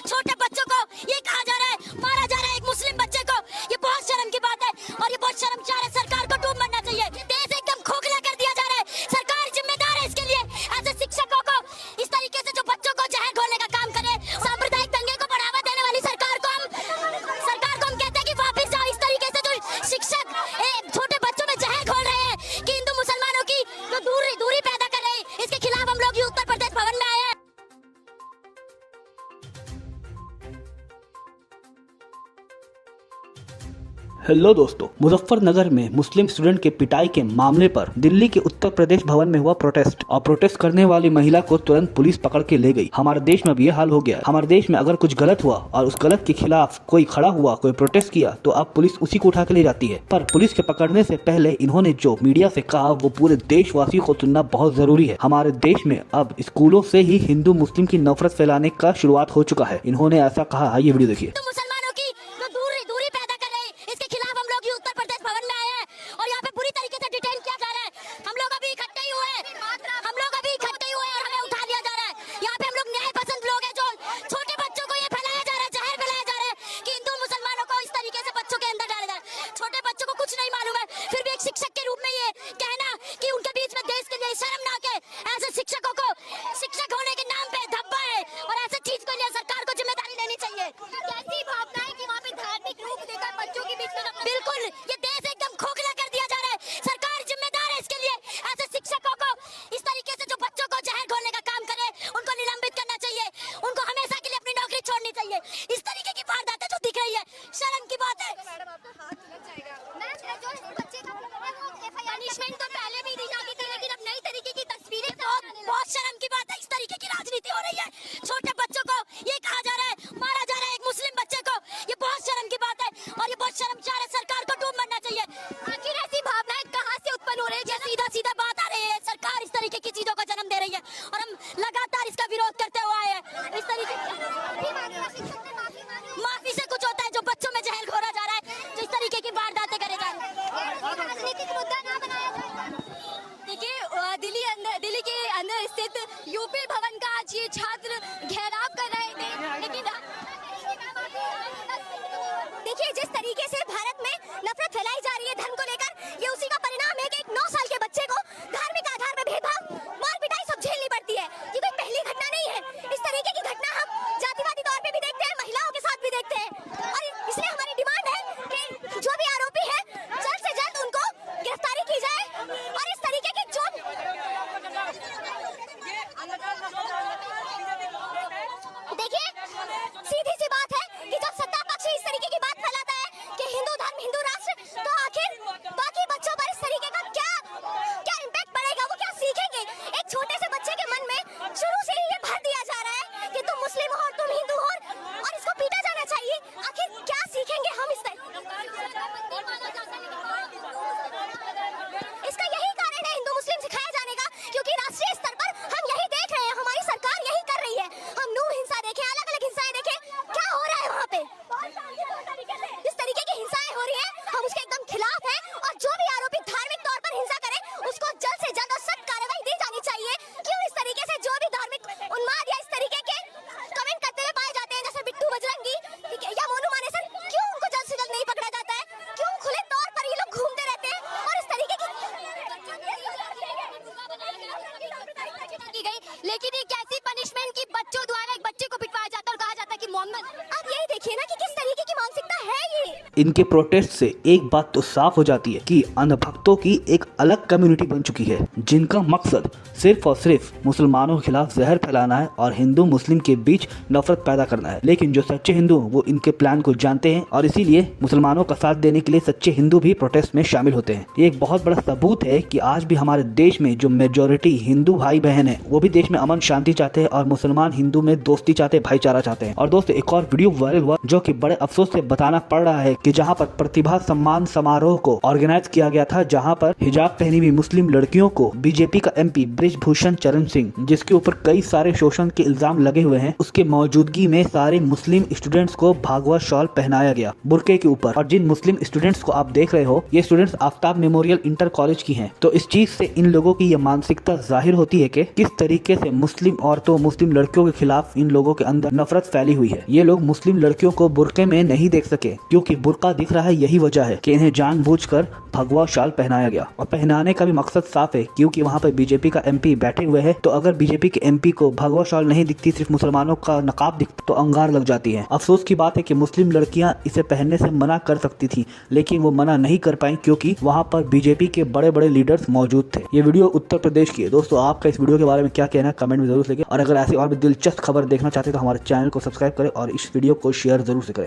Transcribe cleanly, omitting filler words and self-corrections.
छोटे बच्चों को ये कहा जा रहा है, मारा जा रहा है एक मुस्लिम बच्चे को। ये बहुत शर्म की बात है और ये बहुत शर्मसार है। सरकार को डूब मरना चाहिए। देश एकदम खोखला कर दिया जा रहा है। सरकार जिम्मेदार है इसके लिए। ऐसे शिक्षकों को इस तरीके से जो बच्चों को जहर घोलने का काम करे, सांप्रदायिक दंगे को बढ़ावा देने वाली सरकार को हम कहते हैं कि वापस जाओ। इस तरीके से जो शिक्षक छोटे बच्चों में जहर घोल रहे हैं कि हिंदू मुसलमानों की जो दूरी पैदा कर रहे हैं, इसके खिलाफ हम लोग उत्तर प्रदेश भवन में आए हैं। हेलो दोस्तों, मुजफ्फरनगर में मुस्लिम स्टूडेंट के पिटाई के मामले पर दिल्ली के उत्तर प्रदेश भवन में हुआ प्रोटेस्ट और प्रोटेस्ट करने वाली महिला को तुरंत पुलिस पकड़ के ले गई। हमारे देश में अब ये हाल हो गया। हमारे देश में अगर कुछ गलत हुआ और उस गलत के खिलाफ कोई खड़ा हुआ, कोई प्रोटेस्ट किया, तो अब पुलिस उसी को उठा के ले जाती है। पर पुलिस के पकड़ने से पहले इन्होंने जो मीडिया से कहा वो पूरे देशवासियों को सुनना बहुत जरूरी है। हमारे देश में अब स्कूलों से ही हिंदू मुस्लिम की नफरत फैलाने का शुरुआत हो चुका है। इन्होंने ऐसा कहा, ये वीडियो देखिए। मुसलमानों की जो दूरी पैदा कर रहे हैं, इसके खिलाफ हम लोग उत्तर प्रदेश भवन में आए हैं और यहाँ पे बुरी तरीके से डिटेन किया जा रहा है। हम लोग अभी इकट्ठे ही हुए हैं और हमें उठा लिया जा रहा है। यहाँ पे हम लोग न्याय पसंद लोग हैं। जो छोटे बच्चों को ये फैलाया जा रहा है, जहर फैलाया जा रहा है कि हिंदू मुसलमानों को इस तरीके से बच्चों के अंदर डाला जा रहा है। छोटे बच्चों को कुछ नहीं मालूम है, फिर भी एक शिक्षक के रूप में ये कहना कि उनके बीच में देश के लिए शर्मनाक है। ऐसे शिक्षकों को शिक्षक होने के नाम पे धब्बा है और ऐसे चीज को लिए सरकार को जिम्मेदारी लेनी चाहिए। कैसी भावना है कि वहाँ पे धार्मिक रूप देकर बच्चों के बीच में बिल्कुल ये देश एकदम खोखला कर दिया जा रहा है। सरकार जिम्मेदार है इसके लिए। ऐसे शिक्षकों को इस तरीके से जो बच्चों को जहर घोलने का काम करे, उनको निलंबित करना चाहिए। उनको हमेशा के लिए अपनी नौकरी छोड़नी चाहिए। इस तरीके की वारदातें जो दिख रही है, शर्म की बात है। पनिशमेंट तो पहले भी दी जाती थी, लेकिन अब नई तरीके की तस्वीरें बहुत शर्म की बात है। इस तरीके की राजनीति हो रही है। छोटे बच्चों को ये कहा जा रहा है, मारा जा रहा है एक मुस्लिम बच्चे को। ये बहुत शर्म की बात है और ये बहुत शर्मसार है। सरकार को डूब मरना चाहिए। आखिर ऐसी भावनाएं कहाँ से उत्पन्न हो रही है? सीधा बात आ रही है। सरकार इस तरीके की चीजों को जन्म दे रही है और हम लगातार इसका विरोध करते हुए आए हैं। इस तरीके माफी से कुछ होता है? जो बच्चों में जहर घोरा जा रहा है, जो इस तरीके की वारदातें करेगा। देखिए, दिल्ली के अंदर स्थित यूपी भवन का आज ये छात्र घेराव कर रहे थे, लेकिन देखिए जिस तरीके से भारत में नफरत फैलाई जा रही है धर्म को लेकर, ये उसी का परिणाम है कि एक 9 साल के बच्चे को धार्मिक आधार पर भेदभाव, मार पिटाई सब झेलनी पड़ती है। ये कोई पहली घटना नहीं है। इस तरीके की घटना हम जातिवादी तौर पे भी देखते हैं, महिलाओं के साथ भी देखते हैं और इसलिए हमारी डिमांड है कि जो भी आरोपी है, जल्द से जल्द उनको गिरफ्तारी की जाए और इस तरीके की जो देखिए सीधी सी बात है कि जब सत्ता पक्ष इस तरीके की बात फैलाता है कि हिंदू धर्म, हिंदू राष्ट्र, तो आखिर बाकी बच्चों पर इस तरीके का क्या इम्पैक्ट पड़ेगा? वो क्या सीखेंगे? एक छोटे से बच्चे के मन में शुरू से ही ये भर दिया जा रहा है कि तुम मुस्लिम हो, तुम हिंदू हो और इसको पीटा जाना चाहिए। आखिर क्या सीखेंगे हम इसका यही कारण है हिंदू मुस्लिम सिखाया जाने का, क्योंकि राष्ट्रीय स्तर पर हम यही देख रहे हैं, हमारी सरकार यही कर रही है। हम नूर हिंसा देखें, अलग अलग हिंसाएं देखें, क्या हो रहा है वहाँ पे? इस तरीके की हिंसाएं हो रही है, हम उसके एकदम खिलाफ हैं और जो भी आरोपी धार्मिक तौर पर हिंसा करे, उसको जल्द से जल्द और सख्त कार्रवाई दी जानी चाहिए। क्यों इस तरीके से जो भी धार्मिक उन्माद या इस तरीके के कमेंट करते हुए पाए जाते हैं, जैसे बिट्टू बजरंगी या मोनू मानेसर, क्यों उनको जल्द से जल्द नहीं पकड़ा जाता है? क्यों खुले तौर पर ये लोग घूमते रहते हैं और इस तरीके की गई? लेकिन ये कैसी पनिशमेंट की बच्चों द्वारा एक बच्चे को पिटवाया जाता है और कहा जाता है कि मोहम्मद। आप यही देखिए ना कि किस तरीके की मानसिकता है ये। इनके प्रोटेस्ट से एक बात तो साफ हो जाती है कि अंधभक्तों की एक अलग कम्युनिटी बन चुकी है, जिनका मकसद सिर्फ और सिर्फ मुसलमानों के खिलाफ जहर फैलाना है और हिंदू मुस्लिम के बीच नफरत पैदा करना है। लेकिन जो सच्चे हिंदू वो इनके प्लान को जानते हैं और इसीलिए मुसलमानों का साथ देने के लिए सच्चे हिंदू भी प्रोटेस्ट में शामिल होते हैं। ये एक बहुत बड़ा सबूत है कि आज भी हमारे देश में जो मेजोरिटी हिंदू भाई बहन है, वो भी देश में अमन शांति चाहते हैं और मुसलमान हिंदू में दोस्ती चाहते हैं, भाईचारा चाहते हैं। और दोस्तों, एक और वीडियो वायरल हुआ जो कि बड़े अफसोस से बताना पड़ रहा है कि जहां पर प्रतिभा सम्मान समारोह को ऑर्गेनाइज किया गया था, जहां पर हिजाब पहनी हुई मुस्लिम लड़कियों को बीजेपी का एमपी बृजभूषण चरण सिंह, जिसके ऊपर कई सारे शोषण के इल्जाम लगे हुए हैं, उसके मौजूदगी में सारे मुस्लिम स्टूडेंट्स को भगवा शॉल पहनाया गया बुरके के ऊपर। और जिन मुस्लिम स्टूडेंट्स को आप देख रहे हो, ये students Aftab memorial inter college की हैं। तो इस चीज से इन लोगों की ये मानसिकता जाहिर होती है कि किस तरीके से मुस्लिम औरतों, मुस्लिम लड़कियों के खिलाफ इन लोगों के अंदर नफरत फैली हुई है। ये लोग मुस्लिम लड़कियों को बुरके में नहीं देख सके, क्योंकि बुरका दिख रहा है, यही वजह है कि इन्हें जानबूझकर भगवा शाल पहनाया गया। और पहनाने का भी मकसद साफ है, क्योंकि वहाँ पर बीजेपी का एमपी बैठे हुए हैं। तो अगर बीजेपी के एमपी को भगवा शाल नहीं दिखती, सिर्फ मुसलमानों का नकाब दिखता, तो अंगार लग जाती है। अफसोस की बात है कि मुस्लिम लड़कियां इसे पहनने से मना कर सकती थी, लेकिन वो मना नहीं कर पाई, क्योंकि वहाँ पर बीजेपी के बड़े बड़े लीडर्स मौजूद थे। ये वीडियो उत्तर प्रदेश की है। दोस्तों, आपका इस वीडियो के बारे में क्या कहना है, कमेंट में जरूर लिखें। और अगर ऐसी और भी दिलचस्प खबर देखना चाहते हैं तो हमारे चैनल को सब्सक्राइब करें और इस वीडियो को शेयर जरूर से करें।